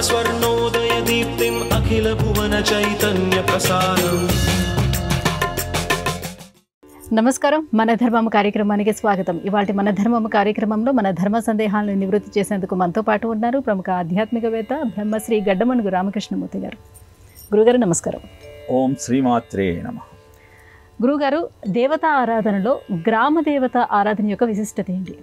स्वर्णोदयदीप्तिम् अखिलभुवनचैतन्यप्रसारम्। నమస్కారం, మన ధర్మం కార్యక్రమానికి స్వాగతం. ఇవాల్టి మన ధర్మం కార్యక్రమంలో మన ధర్మ సందేహాలను నివృత్తి చేసేందుకు మనతో పాటు ఉన్నారు ప్రముఖ ఆధ్యాత్మికవేత్త బ్రహ్మశ్రీ గడ్డమణుగు రామకృష్ణమూర్తి గారు. గురుగారు నమస్కారం. ఓం శ్రీమాత్రే నమః. గురుగారు, దేవతా ఆరాధనలో గ్రామ దేవత ఆరాధన యొక్క విశిష్టత ఏంటి?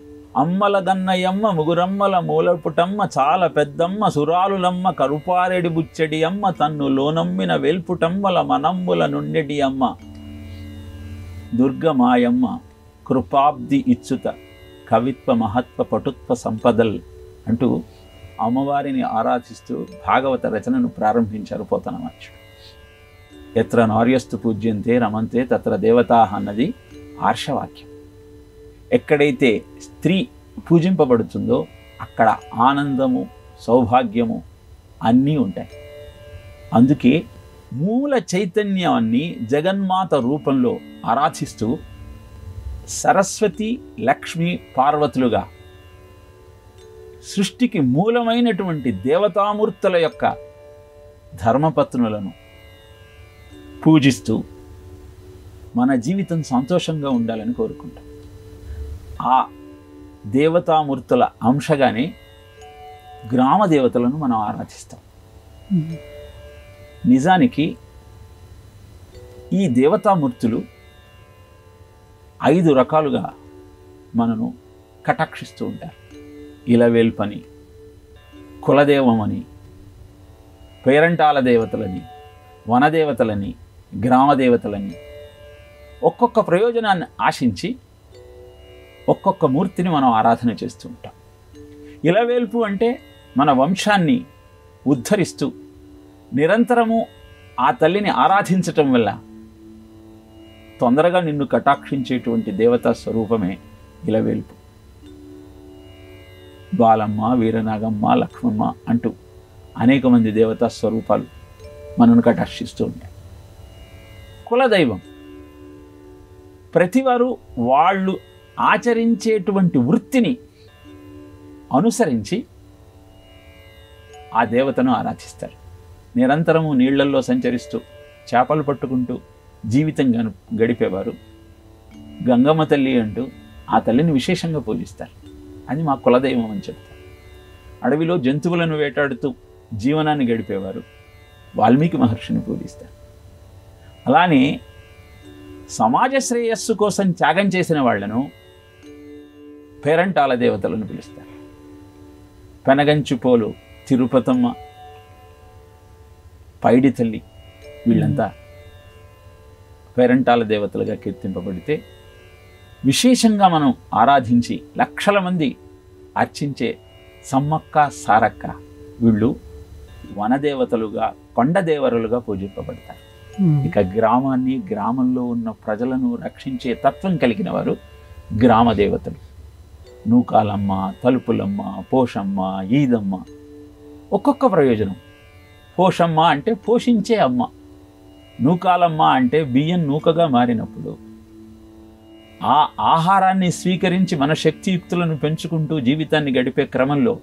అమ్మల గన్నయమ్మ ముగురమ్మల మూలపుటమ్మ చాలా పెద్దమ్మ సురాలులమ్మ కరుపారెడి బుచ్చడి అమ్మ తన్ను లోనమ్మిన వెల్పుటమ్మల మనమ్ముల నుండెడి అమ్మ దుర్గమాయమ్మ కృపాబ్ది ఇచ్చుత కవిత్వ మహత్వ పటుత్వ సంపదల్ అంటూ అమ్మవారిని ఆరాధిస్తూ భాగవత రచనను ప్రారంభించారు పోతనమాచుడు. ఎత్ర నార్యస్తు పూజ్యంతే రమంతే తత్ర దేవతాః అన్నది ఆర్షవాక్యం. ఎక్కడైతే స్త్రీ పూజింపబడుతుందో అక్కడ ఆనందము సౌభాగ్యము అన్నీ ఉంటాయి. అందుకే మూల చైతన్యాన్ని జగన్మాత రూపంలో ఆరాధిస్తూ సరస్వతి లక్ష్మి పార్వతులుగా సృష్టికి మూలమైనటువంటి దేవతామూర్తుల యొక్క ధర్మపత్నులను పూజిస్తూ మన జీవితం సంతోషంగా ఉండాలని కోరుకుంటాం. ఆ దేవతామూర్తుల అంశగానే గ్రామ దేవతలను మనం ఆరాధిస్తాం. నిజానికి ఈ దేవతామూర్తులు 5 రకాలుగా మనను కటాక్షిస్తూ ఉంటారు. ఇలవేల్పని, కులదేవమని, పేరంటాల దేవతలని, వనదేవతలని, గ్రామదేవతలని ఒక్కొక్క ప్రయోజనాన్ని ఆశించి ఒక్కొక్క మూర్తిని మనం ఆరాధన చేస్తూ ఉంటాం. ఇలవేల్పు అంటే మన వంశాన్ని ఉద్ధరిస్తూ నిరంతరము ఆ తల్లిని ఆరాధించటం వల్ల తొందరగా నిన్ను కటాక్షించేటువంటి దేవతా స్వరూపమే ఇలవేల్పు. బాలమ్మ, వీరనాగమ్మ, లక్ష్మమ్మ అంటూ అనేక మంది దేవతా స్వరూపాలు మనను కటాక్షిస్తూ ఉంటాయి. కులదైవం ప్రతివారు వాళ్ళు ఆచరించేటువంటి వృత్తిని అనుసరించి ఆ దేవతను ఆరాధిస్తారు. నిరంతరము నీళ్లల్లో సంచరిస్తూ చేపలు పట్టుకుంటూ జీవితం గడిపేవారు గంగమ్మ తల్లి అంటూ ఆ తల్లిని విశేషంగా పూజిస్తారు. అది మా కులదైవం అని చెప్తారు. అడవిలో జంతువులను వేటాడుతూ జీవనాన్ని గడిపేవారు వాల్మీకి మహర్షిని పూజిస్తారు. అలానే సమాజ శ్రేయస్సు కోసం త్యాగం చేసిన వాళ్లను పేరంటాల దేవతలను పిలుస్తారు. పెనగంచుపోలు, తిరుపతమ్మ, పైడి తల్లి వీళ్ళంతా పేరంటాల దేవతలుగా కీర్తింపబడితే విశేషంగా మనం ఆరాధించి లక్షల మంది అర్చించే సమ్మక్క సారక్క వీళ్ళు వనదేవతలుగా కొండదేవరులుగా పూజింపబడతారు. ఇక గ్రామాన్ని గ్రామంలో ఉన్న ప్రజలను రక్షించే తత్వం కలిగిన వారు గ్రామ దేవతలు. నూకాలమ్మ, తలుపులమ్మ, పోషమ్మ, ఈదమ్మ ఒక్కొక్క ప్రయోజనం. పోషమ్మ అంటే పోషించే అమ్మ, నూకాలమ్మ అంటే బియ్యం నూకగా మారినప్పుడు ఆ ఆహారాన్ని స్వీకరించి మన శక్తియుక్తులను పెంచుకుంటూ జీవితాన్ని గడిపే క్రమంలో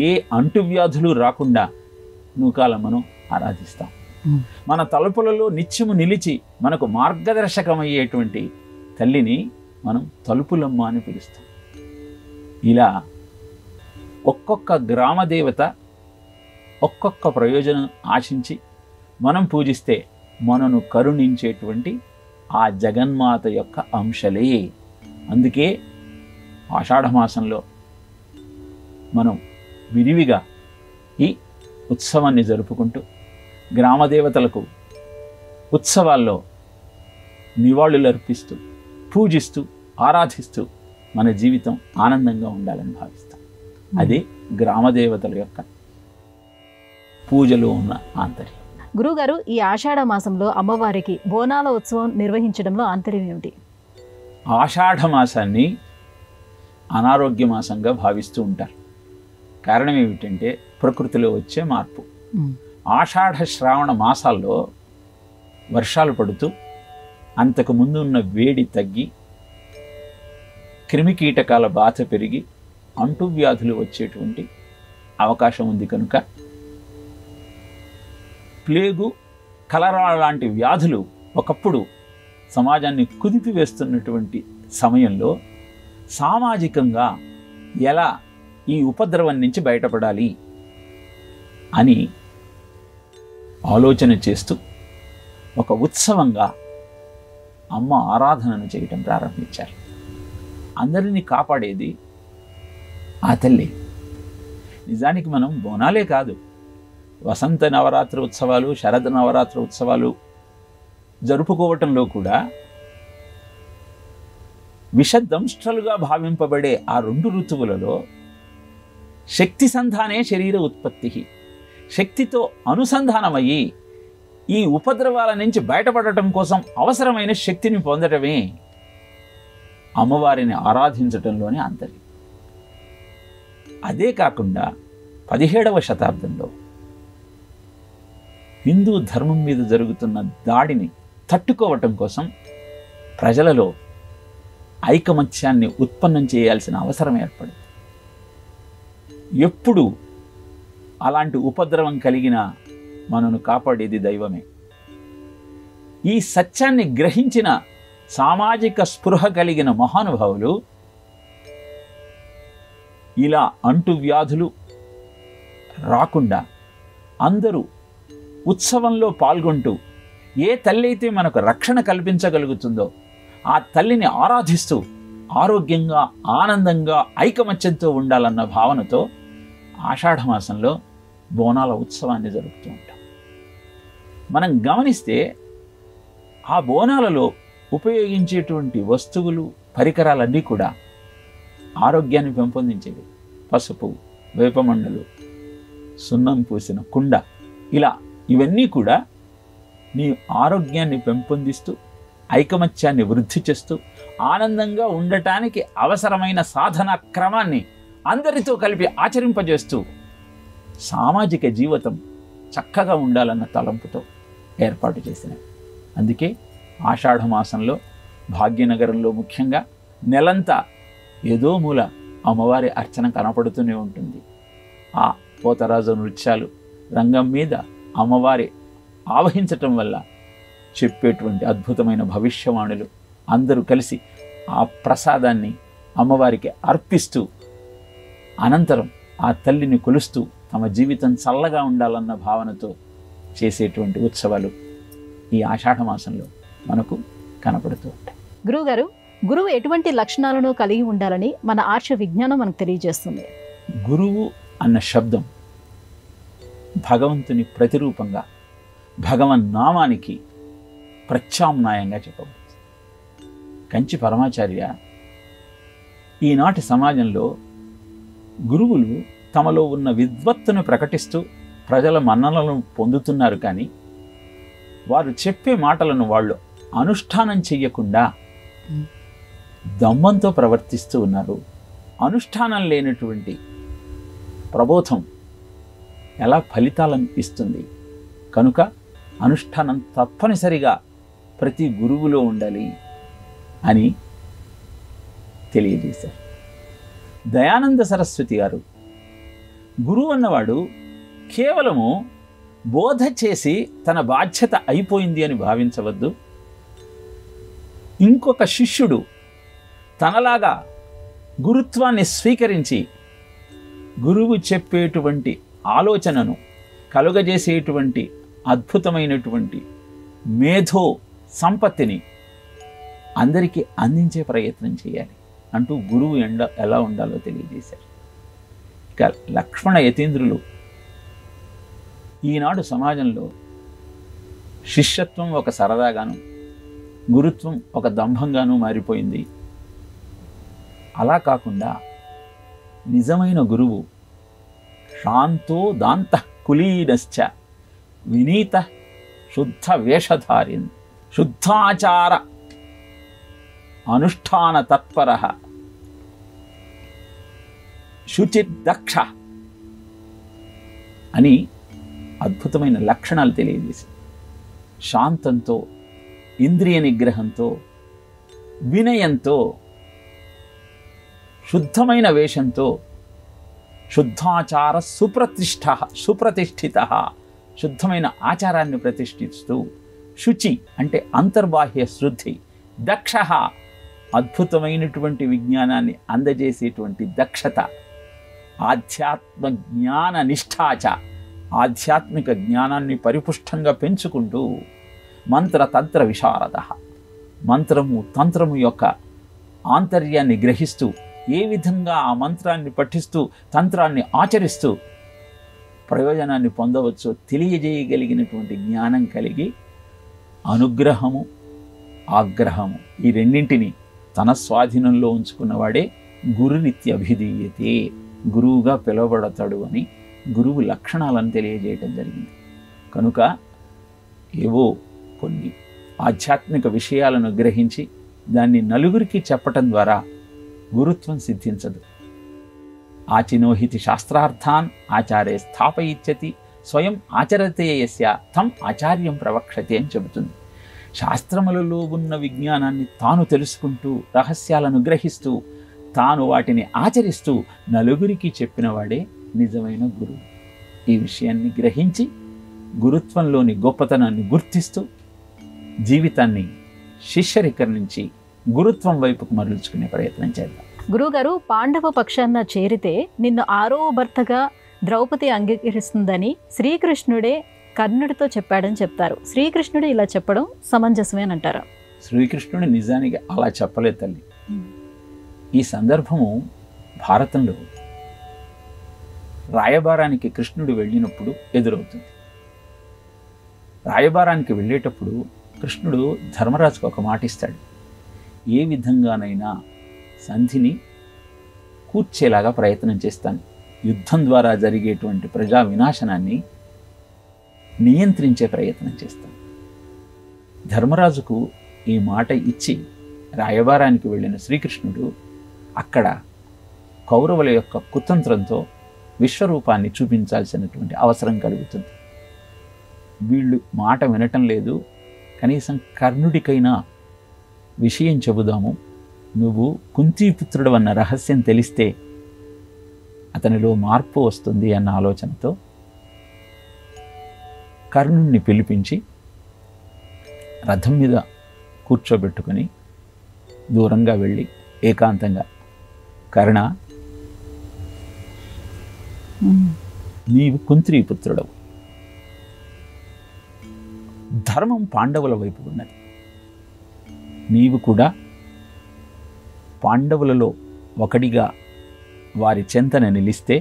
ఏ అంటువ్యాధులు రాకుండా నూకాలమ్మను ఆరాధిస్తాం. మన తలుపులలో నిత్యము నిలిచి మనకు మార్గదర్శకమయ్యేటువంటి తల్లిని మనం తలుపులమ్మ అని పిలుస్తాం. ఇలా ఒక్కొక్క గ్రామదేవత ఒక్కొక్క ప్రయోజనం ఆశించి మనం పూజిస్తే మనను కరుణించేటువంటి ఆ జగన్మాత యొక్క అంశలే. అందుకే ఆషాఢమాసంలో మనం విరివిగా ఈ ఉత్సవాన్ని జరుపుకుంటూ గ్రామదేవతలకు ఉత్సవాల్లో నివాళులు అర్పిస్తూ పూజిస్తూ ఆరాధిస్తూ మన జీవితం ఆనందంగా ఉండాలని భావిస్తాం. అదే గ్రామదేవతల యొక్క పూజలో ఉన్న ఆంతర్యం. గురుగారు, ఈ ఆషాఢ మాసంలో అమ్మవారికి బోనాల ఉత్సవం నిర్వహించడంలో ఆంతర్యం ఏమిటి? ఆషాఢ మాసాన్ని అనారోగ్య మాసంగా భావిస్తూ ఉంటారు. కారణం ఏమిటంటే ప్రకృతిలో వచ్చే మార్పు. ఆషాఢ శ్రావణ మాసాల్లో వర్షాలు పడుతూ అంతకు ముందు ఉన్న వేడి తగ్గి క్రిమికీటకాల బాధ పెరిగి అంటువ్యాధులు వచ్చేటువంటి అవకాశం ఉంది కనుక ప్లేగు, కలరా లాంటి వ్యాధులు ఒకప్పుడు సమాజాన్ని కుదిపివేస్తున్నటువంటి సమయంలో సామాజికంగా ఎలా ఈ ఉపద్రవం నుంచి బయటపడాలి అని ఆలోచన చేస్తూ ఒక ఉత్సవంగా అమ్మ ఆరాధనను చేయటం ప్రారంభించారు. అందరినీ కాపాడేది ఆ తల్లి. నిజానికి మనం బోనాలే కాదు, వసంత నవరాత్రి ఉత్సవాలు, శరద్ నవరాత్రి ఉత్సవాలు జరుపుకోవటంలో కూడా విషదంష్ట్రలుగా భావింపబడే ఆ 2 ఋతువులలో శక్తి సంధానే శరీర ఉత్పత్తి, శక్తితో అనుసంధానమయ్యి ఈ ఉపద్రవాల నుంచి బయటపడటం కోసం అవసరమైన శక్తిని పొందటమే అమ్మవారిని ఆరాధించటంలోనే అంతర్యం. అదే కాకుండా 17వ శతాబ్దంలో హిందూ ధర్మం మీద జరుగుతున్న దాడిని తట్టుకోవటం కోసం ప్రజలలో ఐకమత్యాన్ని ఉత్పన్నం చేయాల్సిన అవసరం ఏర్పడింది. ఎప్పుడు అలాంటి ఉపద్రవం కలిగినా మనను కాపాడేది దైవమే. ఈ సత్యాన్ని గ్రహించిన సామాజిక స్పృహ కలిగిన మహానుభావులు ఇలా అంటువ్యాధులు రాకుండా అందరూ ఉత్సవంలో పాల్గొంటూ ఏ తల్లి అయితే మనకు రక్షణ కల్పించగలుగుతుందో ఆ తల్లిని ఆరాధిస్తూ ఆరోగ్యంగా, ఆనందంగా, ఐకమత్యంతో ఉండాలన్న భావనతో ఆషాఢమాసంలో బోనాల ఉత్సవాన్ని జరుపుతూ ఉంటాం. మనం గమనిస్తే ఆ బోనాలలో ఉపయోగించేటువంటి వస్తువులు, పరికరాలన్నీ కూడా ఆరోగ్యాన్ని పెంపొందించేవి. పసుపు, వేపమండలు, సున్నం పూసిన కుండ, ఇలా ఇవన్నీ కూడా నీ ఆరోగ్యాన్ని పెంపొందిస్తూ, ఐకమత్యాన్ని వృద్ధి చేస్తూ, ఆనందంగా ఉండటానికి అవసరమైన సాధన క్రమాన్ని అందరితో కలిపి ఆచరింపజేస్తూ సామాజిక జీవితం చక్కగా ఉండాలన్న తలంపుతో ఏర్పాటు చేసినవి. అందుకే ఆషాఢమాసంలో భాగ్యనగరంలో ముఖ్యంగా నెలంతా ఏదో మూల అమ్మవారి అర్చన కనపడుతూనే ఉంటుంది. ఆ పోతరాజు నృత్యాలు, రంగం మీద అమ్మవారి ఆవహించటం వల్ల చెప్పేటువంటి అద్భుతమైన భవిష్యవాణులు, అందరూ కలిసి ఆ ప్రసాదాన్ని అమ్మవారికి అర్పిస్తూ అనంతరం ఆ తల్లిని కొలుస్తూ తమ జీవితం చల్లగా ఉండాలన్న భావనతో చేసేటువంటి ఉత్సవాలు ఈ ఆషాఢమాసంలో మనకు కనపడుతూ ఉంటాయి. గురువుగారు, గురువు ఎటువంటి లక్షణాలను కలిగి ఉండాలని మన ఆర్ష విజ్ఞానం మనకు తెలియజేస్తుంది? గురువు అన్న శబ్దం భగవంతుని ప్రతిరూపంగా, భగవన్నామానికి ప్రత్యామ్నాయంగా చెప్పబడుతుంది. కంచి పరమాచార్య ఈనాటి సమాజంలో గురువులు తమలో ఉన్న విద్వత్తును ప్రకటిస్తూ ప్రజల మన్ననలను పొందుతున్నారు, కానీ వారు చెప్పే మాటలను వాళ్ళు అనుష్ఠానం చెయ్యకుండా దమ్మంతో ప్రవర్తిస్తూ ఉన్నారు. అనుష్ఠానం లేనటువంటి ప్రబోధం ఎలా ఫలితాలను ఇస్తుంది? కనుక అనుష్ఠానం తప్పనిసరిగా ప్రతి గురువులో ఉండాలి అని తెలియజేశారు. దయానంద సరస్వతి గారు, గురువు అన్నవాడు కేవలము బోధ చేసి తన బాధ్యత అయిపోయింది అని భావించవద్దు. ఇంకొక శిష్యుడు తనలాగా గురుత్వాన్ని స్వీకరించి గురువు చెప్పేటువంటి ఆలోచనను కలుగజేసేటువంటి అద్భుతమైనటువంటి మేధో సంపత్తిని అందరికీ అందించే ప్రయత్నం చేయాలి అంటూ గురువు ఎలా ఉండాలో తెలియజేశారు. ఇక లక్ష్మణ యతీంద్రులు ఈనాడు సమాజంలో శిష్యత్వం ఒక సరదాగాను, గురుత్వం ఒక దంభంగాను మారిపోయింది. అలా కాకుండా నిజమైన గురువు శాంతో దాంత కులీనశ్చ వినీత శుద్ధ వేషధారిన్ శుద్ధాచార అనుష్ఠాన తత్పర శుచిర్దక్ష అని అద్భుతమైన లక్షణాలు తెలియజేసి, శాంతంతో, ఇంద్రియ నిగ్రహంతో, వినయంతో, శుద్ధమైన వేషంతో శుద్ధాచార సుప్రతిష్ఠిత, శుద్ధమైన ఆచారాన్ని ప్రతిష్ఠిస్తూ, శుచి అంటే అంతర్బాహ్య శుద్ధి, దక్ష అద్భుతమైనటువంటి విజ్ఞానాన్ని అందజేసేటువంటి దక్షత, ఆధ్యాత్మ జ్ఞాన నిష్ఠాచ ఆధ్యాత్మిక జ్ఞానాన్ని పరిపుష్టంగా పెంచుకుంటూ, మంత్రతంత్ర విశారద మంత్రము తంత్రము యొక్క ఆంతర్యాన్ని గ్రహిస్తూ, ఏ విధంగా ఆ మంత్రాన్ని పఠిస్తూ తంత్రాన్ని ఆచరిస్తూ ప్రయోజనాన్ని పొందవచ్చో తెలియజేయగలిగినటువంటి జ్ఞానం కలిగి, అనుగ్రహము ఆగ్రహము ఈ రెండింటిని తన స్వాధీనంలో ఉంచుకున్నవాడే గురురిత్యభిధీయతే, గురువుగా పిలువబడతాడు అని గురువు లక్షణాలను తెలియజేయటం జరిగింది. కనుక ఏవో కొన్ని ఆధ్యాత్మిక విషయాలను గ్రహించి దాన్ని నలుగురికి చెప్పటం ద్వారా గురుత్వం సిద్ధించదు. ఆచినోహితి శాస్త్రార్థాన్ ఆచార్య స్థాపయిచ్చతి స్వయం ఆచరతే యస్య తం ఆచార్యం ప్రవక్షతే అని చెబుతుంది. శాస్త్రములలో ఉన్న విజ్ఞానాన్ని తాను తెలుసుకుంటూ, రహస్యాలను గ్రహిస్తూ, తాను వాటిని ఆచరిస్తూ నలుగురికి చెప్పినవాడే నిజమైన గురువు. ఈ విషయాన్ని గ్రహించి గురుత్వంలోని గొప్పతనాన్ని గుర్తిస్తూ జీవితాన్ని శిష్యరికం నుంచి గురుత్వం వైపుకు మరల్చుకునే ప్రయత్నం చేద్దాం. గురువుగారు, పాండవ పక్షాన చేరితే నిన్ను ఆరో భర్తగా ద్రౌపది అంగీకరిస్తుందని శ్రీకృష్ణుడే కర్ణుడితో చెప్పాడని చెప్తారు. శ్రీకృష్ణుడు ఇలా చెప్పడం సమంజసమే అని అంటారా? శ్రీకృష్ణుడు నిజానికి అలా చెప్పలేదు తల్లి. ఈ సందర్భము భారతంలో రాయబారానికి కృష్ణుడు వెళ్ళినప్పుడు ఎదురవుతుంది. రాయబారానికి వెళ్ళేటప్పుడు కృష్ణుడు ధర్మరాజుకు ఒక మాట ఇస్తాడు. ఏ విధంగానైనా సంధిని కూర్చేలాగా ప్రయత్నం చేస్తాను, యుద్ధం ద్వారా జరిగేటువంటి ప్రజా వినాశనాన్ని నియంత్రించే ప్రయత్నం చేస్తాను. ధర్మరాజుకు ఈ మాట ఇచ్చి రాయబారానికి వెళ్ళిన శ్రీకృష్ణుడు అక్కడ కౌరవుల యొక్క కుతంత్రంతో విశ్వరూపాన్ని చూపించాల్సినటువంటి అవసరం కలుగుతుంది. వీళ్ళు మాట వినటం లేదు, కనీసం కర్ణుడికైనా విషయం చెబుదాము, నువ్వు కుంతీపుత్రుడు అన్న రహస్యం తెలిస్తే అతనిలో మార్పు వస్తుంది అన్న ఆలోచనతో కర్ణుణ్ణి పిలిపించి రథం మీద కూర్చోబెట్టుకొని దూరంగా వెళ్ళి ఏకాంతంగా, కర్ణ, నీవు కుంతీపుత్రుడవు, ధర్మం పాండవుల వైపు ఉన్నది, నీవు కూడా పాండవులలో ఒకడిగా వారి చెంతన నిలిస్తే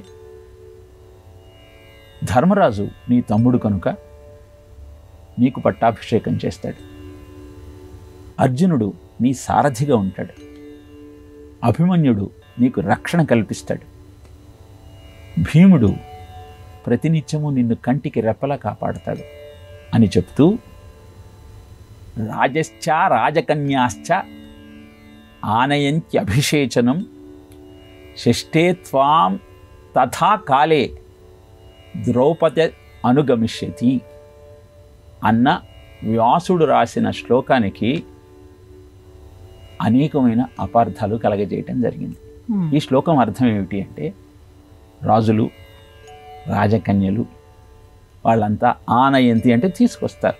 ధర్మరాజు నీ తమ్ముడు కనుక నీకు పట్టాభిషేకం చేస్తాడు, అర్జునుడు నీ సారథిగా ఉంటాడు, అభిమన్యుడు నీకు రక్షణ కల్పిస్తాడు, భీముడు ప్రతినిత్యము నిన్ను కంటికి రెప్పలా కాపాడుతాడు అని చెప్తూ, రాజశ్చ రాజకన్యాశ్చ ఆనయంత్యభిషేచనం షష్ఠే త్వాం తథా కాలే ద్రౌపది అనుగమిష్యతి అన్న వ్యాసుడు రాసిన శ్లోకానికి అనేకమైన అపార్థాలు కలగజేయటం జరిగింది. ఈ శ్లోకం అర్థం ఏమిటి అంటే, రాజులు రాజకన్యలు వాళ్ళంతా ఆనయంతి అంటే తీసుకొస్తారు,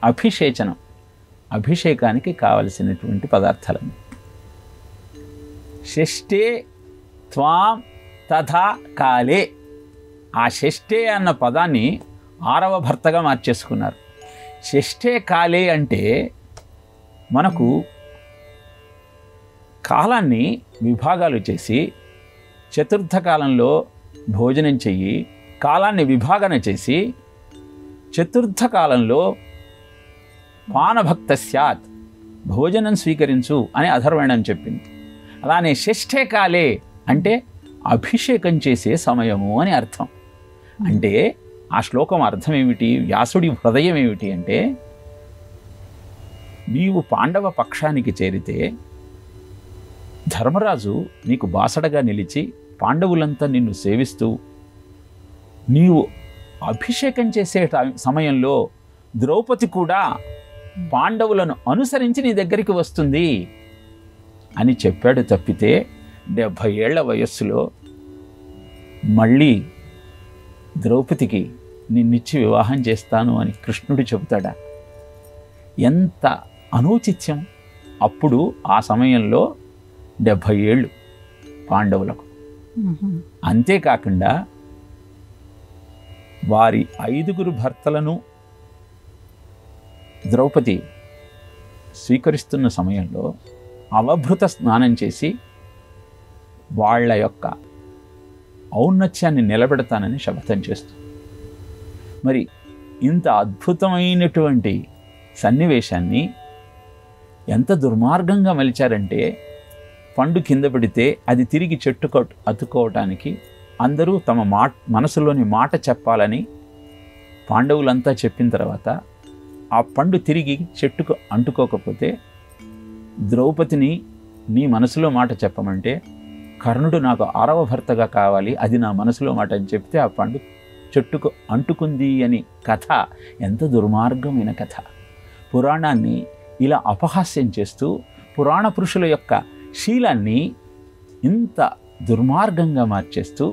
అభిషేచనం అభిషేకానికి కావలసినటువంటి పదార్థాలను, షష్ఠే త్వాం తథా కాలే, ఆ షష్ఠే అన్న పదాన్ని 6వ భర్తగా మార్చేసుకున్నారు. షష్ఠే కాలే అంటే మనకు కాలాన్ని విభాగాలు చేసి చతుర్థ కాలంలో భోజనం చెయ్యి, కాలాన్ని విభాగన చేసి చతుర్థ కాలంలో పానభక్త స్యాత్, భోజనం స్వీకరించు అని అథర్వణం చెప్పింది. అలానే షష్ఠే కాలే అంటే అభిషేకం చేసే సమయము అని అర్థం. అంటే ఆ శ్లోకం అర్థం ఏమిటి, వ్యాసుడి హృదయం ఏమిటి అంటే, నీవు పాండవ పక్షానికి చేరితే ధర్మరాజు నీకు బాసడగా నిలిచి పాండవులంతా నిన్ను సేవిస్తూ, నీవు అభిషేకం చేసే సమయంలో ద్రౌపది కూడా పాండవులను అనుసరించి నీ దగ్గరికి వస్తుంది అని చెప్పాడు తప్పితే 70 ఏళ్ల వయస్సులో మళ్ళీ ద్రౌపదికి నిన్నిచ్చి వివాహం చేస్తాను అని కృష్ణుడు చెబుతాడా? ఎంత అనౌచిత్యం! అప్పుడు ఆ సమయంలో 70 ఏళ్ళు పాండవులకు. అంతేకాకుండా వారి 5గురు భర్తలను ద్రౌపది స్వీకరిస్తున్న సమయంలో అవభృత స్నానం చేసి వాళ్ళ యొక్క ఔన్నత్యాన్ని నిలబెడతానని శపథం చేస్తుంది. మరి ఇంత అద్భుతమైనటువంటి సన్నివేశాన్ని ఎంత దుర్మార్గంగా మలిచారంటే, పండు కింద పడితే అది తిరిగి చెట్టుకు అతుక్కోవటానికి అందరూ తమ మనసులోని మాట చెప్పాలని పాండవులంతా చెప్పిన తర్వాత ఆ పండు తిరిగి చెట్టుకు అంటుకోకపోతే ద్రౌపదిని నీ మనసులో మాట చెప్పమంటే, కర్ణుడు నాకు 6వ భర్తగా కావాలి, అది నా మనసులో మాట అని చెప్తే ఆ పండు చెట్టుకు అంటుకుంది అని కథ ఎంత దుర్మార్గమైన కథ. పురాణాన్ని ఇలా అపహాస్యం చేస్తూ పురాణ పురుషుల యొక్క శీలాన్ని ఇంత దుర్మార్గంగా మార్చేస్తూ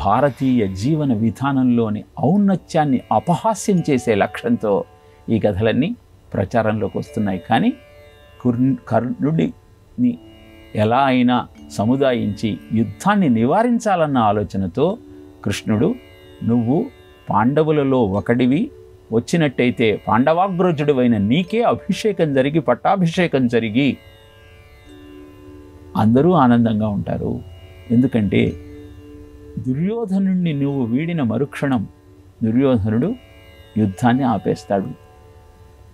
భారతీయ జీవన విధానంలోని ఔన్నత్యాన్ని అపహాస్యం చేసే లక్ష్యంతో ఈ కథలన్నీ ప్రచారంలోకి వస్తున్నాయి. కానీ కర్ణుడిని ఎలా అయినా సముదాయించి యుద్ధాన్ని నివారించాలన్న ఆలోచనతో కృష్ణుడు, నువ్వు పాండవులలో ఒకడివి, వచ్చినట్టయితే పాండవాగ్రజుడివైన నీకే అభిషేకం జరిగి పట్టాభిషేకం జరిగి అందరూ ఆనందంగా ఉంటారు. ఎందుకంటే దుర్యోధనుడిని నువ్వు వీడిన మరుక్షణం దుర్యోధనుడు యుద్ధాన్ని ఆపేస్తాడు,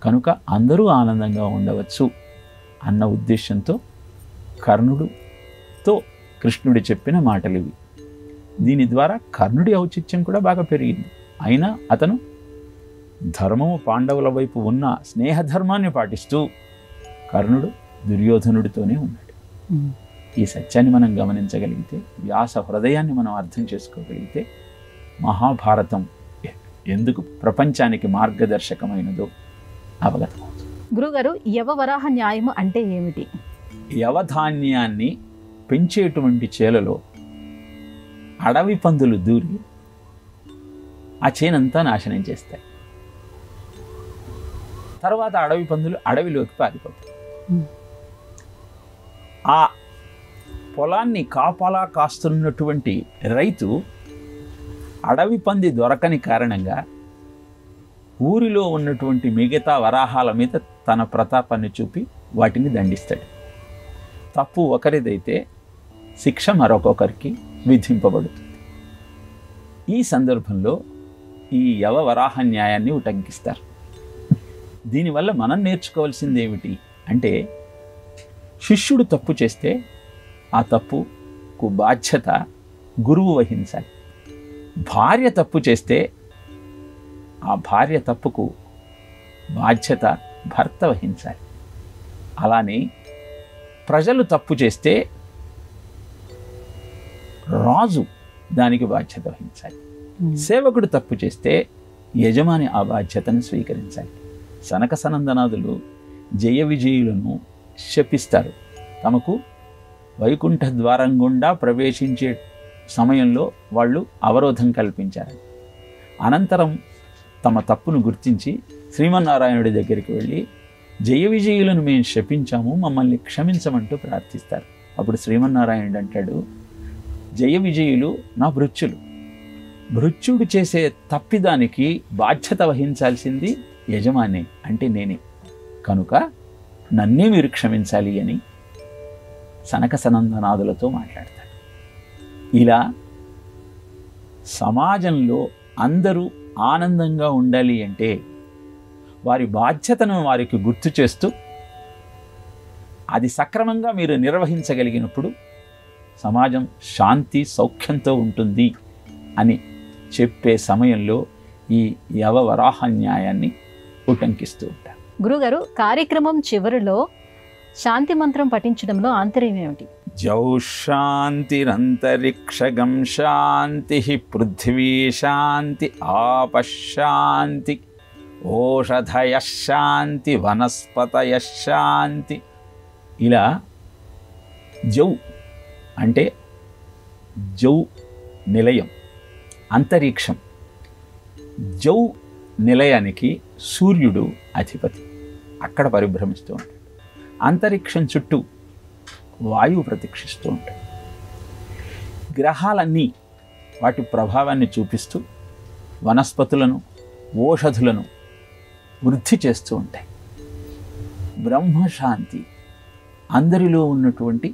కనుక అందరూ ఆనందంగా ఉండవచ్చు అన్న ఉద్దేశంతో కర్ణుడితో కృష్ణుడు చెప్పిన మాటలు ఇవి. దీని ద్వారా కర్ణుడి ఔచిత్యం కూడా బాగా పెరిగింది. అయినా అతను ధర్మము పాండవుల వైపు ఉన్న స్నేహధర్మాన్ని పాటిస్తూ కర్ణుడు దుర్యోధనుడితోనే ఉన్నాడు. ఈ సత్యాన్ని మనం గమనించగలిగితే, వ్యాస హృదయాన్ని మనం అర్థం చేసుకోగలిగితే మహాభారతం ఎందుకు ప్రపంచానికి మార్గదర్శకమైనదో అవగతమవుతుంది. గురుగారు, యవవరాహ న్యాయము అంటే ఏమిటి? యవధాన్యాన్ని పెంచేటువంటి చేలలో అడవి పందులు దూరి ఆ చేనంతా నాశనం చేస్తాయి. తర్వాత అడవి పందులు అడవిలోకి పారిపోతాయి. ఆ పొలాన్ని కాపలా కాస్తున్నటువంటి రైతు అడవి పంది దొరకని కారణంగా ఊరిలో ఉన్నటువంటి మిగతా వరాహాల మీద తన ప్రతాపాన్ని చూపి వాటిని దండిస్తాడు. తప్పు ఒకరిదైతే శిక్ష మరొకరికి విధింపబడుతుంది. ఈ సందర్భంలో ఈ యవవరాహ న్యాయాన్ని ఉటంకిస్తారు. దీనివల్ల మనం నేర్చుకోవాల్సింది ఏమిటి అంటే, శిష్యుడు తప్పు చేస్తే ఆ తప్పుకు బాధ్యత గురువు వహించాలి. భార్య తప్పు చేస్తే ఆ భార్య తప్పుకు బాధ్యత భర్త వహించాలి. అలానే ప్రజలు తప్పు చేస్తే రాజు దానికి బాధ్యత వహించాలి. సేవకుడు తప్పు చేస్తే యజమాని ఆ బాధ్యతను స్వీకరించాలి. సనక సనందనాదులు జయ విజయులను శపిస్తారు. తమకు వైకుంఠ ద్వారం గుండా ప్రవేశించే సమయంలో వాళ్ళు అవరోధం కల్పించారు. అనంతరం తమ తప్పును గుర్తించి శ్రీమన్నారాయణుడి దగ్గరికి వెళ్ళి, జయ విజయులను మేము శపించాము, మమ్మల్ని క్షమించమంటూ ప్రార్థిస్తారు. అప్పుడు శ్రీమన్నారాయణుడు అంటాడు, జయ విజయులు నా భృత్యులు, భృత్యుడు చేసే తప్పిదానికి బాధ్యత వహించాల్సింది యజమాని అంటే నేనే, కనుక నన్నే మీరు క్షమించాలి అని సనక సనందనాదులతో మాట్లాడతాడు. ఇలా సమాజంలో అందరూ ఆనందంగా ఉండాలి అంటే వారి బాధ్యతను వారికి గుర్తు చేస్తూ అది సక్రమంగా మీరు నిర్వహించగలిగినప్పుడు సమాజం శాంతి సౌఖ్యంతో ఉంటుంది అని చెప్పే సమయంలో ఈ యవవరాహ న్యాయాన్ని ఉటంకిస్తూ ఉంటారు. గురుగారు, కార్యక్రమం చివరిలో శాంతి మంత్రం పఠించడంలో ఆంతర్యం ఏమిటి? జౌ శాంతిరంతరిక్షగం శాంతి పృథ్వీ శాంతి ఆపశాంతి ఓషధయ శాంతి వనస్పతయ శాంతి. ఇలా జౌ అంటే జౌ నిలయం, అంతరిక్షం. జౌ నిలయానికి సూర్యుడు అధిపతి, అక్కడ పరిభ్రమిస్తూ ఉంటాడు. అంతరిక్షం చుట్టూ వాయువు ప్రతిక్షిస్తూ ఉంటాడు. గ్రహాలన్నీ వాటి ప్రభావాన్ని చూపిస్తూ వనస్పతులను, ఓషధులను వృద్ధి చేస్తూ ఉంటాయి. బ్రహ్మశాంతి, అందరిలో ఉన్నటువంటి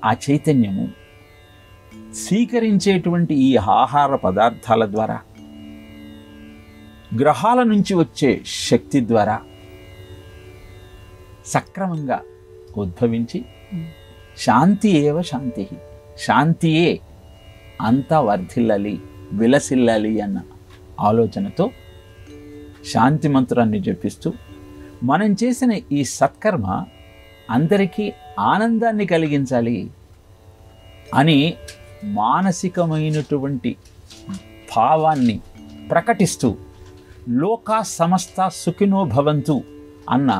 ఆ చైతన్యము స్వీకరించేటువంటి ఈ ఆహార పదార్థాల ద్వారా, గ్రహాల నుంచి వచ్చే శక్తి ద్వారా సక్రమంగా ఉద్భవించి శాంతి ఏవ శాంతి, శాంతియే అంతా వర్ధిల్లాలి, విలసిల్లాలి అన్న ఆలోచనతో శాంతి మంత్రాన్ని జపిస్తూ మనం చేసిన ఈ సత్కర్మ అందరికీ ఆనందాన్ని కలిగించాలి అని మానసికమైనటువంటి భావాన్ని ప్రకటిస్తూ లోకా సమస్త సుఖినో భవంతు అన్న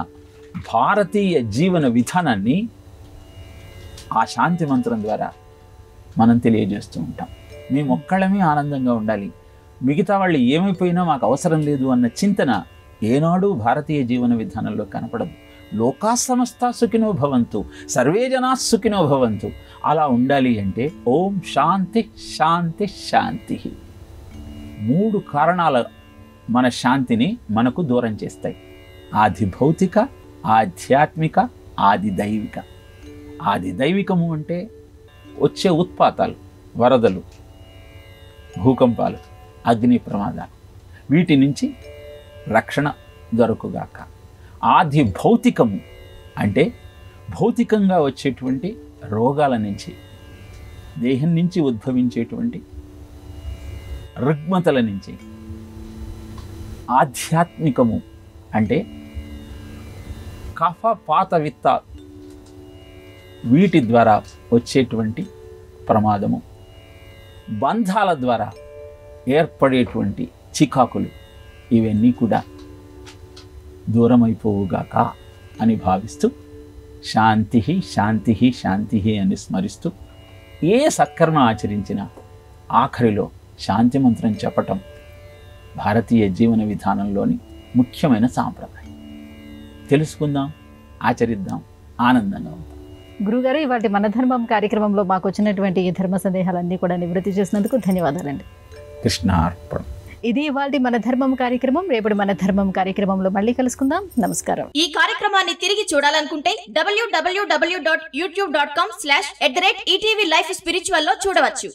భారతీయ జీవన విధానాన్ని ఆ శాంతి మంత్రం ద్వారా మనం తెలియజేస్తూ ఉంటాం. మేము ఒక్కళ్ళమే ఆనందంగా ఉండాలి, మిగతా వాళ్ళు ఏమైపోయినా మాకు అవసరం లేదు అన్న చింతన ఏనాడు భారతీయ జీవన విధానంలో కనపడదు. లోకా సమస్త సుఖినో భవంతు, సర్వే జనా సుఖినో భవంతు అలా ఉండాలి అంటే ఓం శాంతి శాంతి శాంతి. 3 కారణాలు మన శాంతిని మనకు దూరం చేస్తాయి: ఆది భౌతిక, ఆధ్యాత్మిక, ఆది దైవిక. ఆది దైవికము అంటే వచ్చే ఉత్పాతాలు, వరదలు, భూకంపాలు, అగ్ని ప్రమాదాలు, వీటి నుంచి రక్షణ దొరకుగాక. ఆది భౌతికము అంటే భౌతికంగా వచ్చేటువంటి రోగాల నుంచి, దేహం నుంచి ఉద్భవించేటువంటి రుగ్మతల నుంచి. ఆధ్యాత్మికము అంటే కఫ, పాత, విత్త, వీటి ద్వారా వచ్చేటువంటి ప్రమాదము, బంధాల ద్వారా ఏర్పడేటువంటి చికాకులు, ఇవన్నీ కూడా దూరమైపోవుగాక అని భావిస్తూ శాంతి శాంతి శాంతి అని స్మరిస్తూ ఏ సత్కర్మ ఆచరించినా ఆఖరిలో శాంతి మంత్రం చెప్పటం భారతీయ జీవన విధానంలోని ముఖ్యమైన సాంప్రదాయం. తెలుసుకుందాం, ఆచరిద్దాం, ఆనందంగా ఉంటాం. గురుగారు, ఇవాటి మన ధర్మం కార్యక్రమంలో మాకు వచ్చినటువంటి ఈ ధర్మ సందేహాలన్నీ కూడా నివృత్తి చేసినందుకు ధన్యవాదాలండి. కృష్ణార్పణం. ఇది ఇవాల్టి మన ధర్మం కార్యక్రమం. రేపటి మన ధర్మం కార్యక్రమంలో మళ్ళీ కలుసుకుందాం. నమస్కారం. ఈ కార్యక్రమాన్ని తిరిగి చూడాలనుకుంటే www.youtube.com/ETV Life Spiritual లో చూడవచ్చు.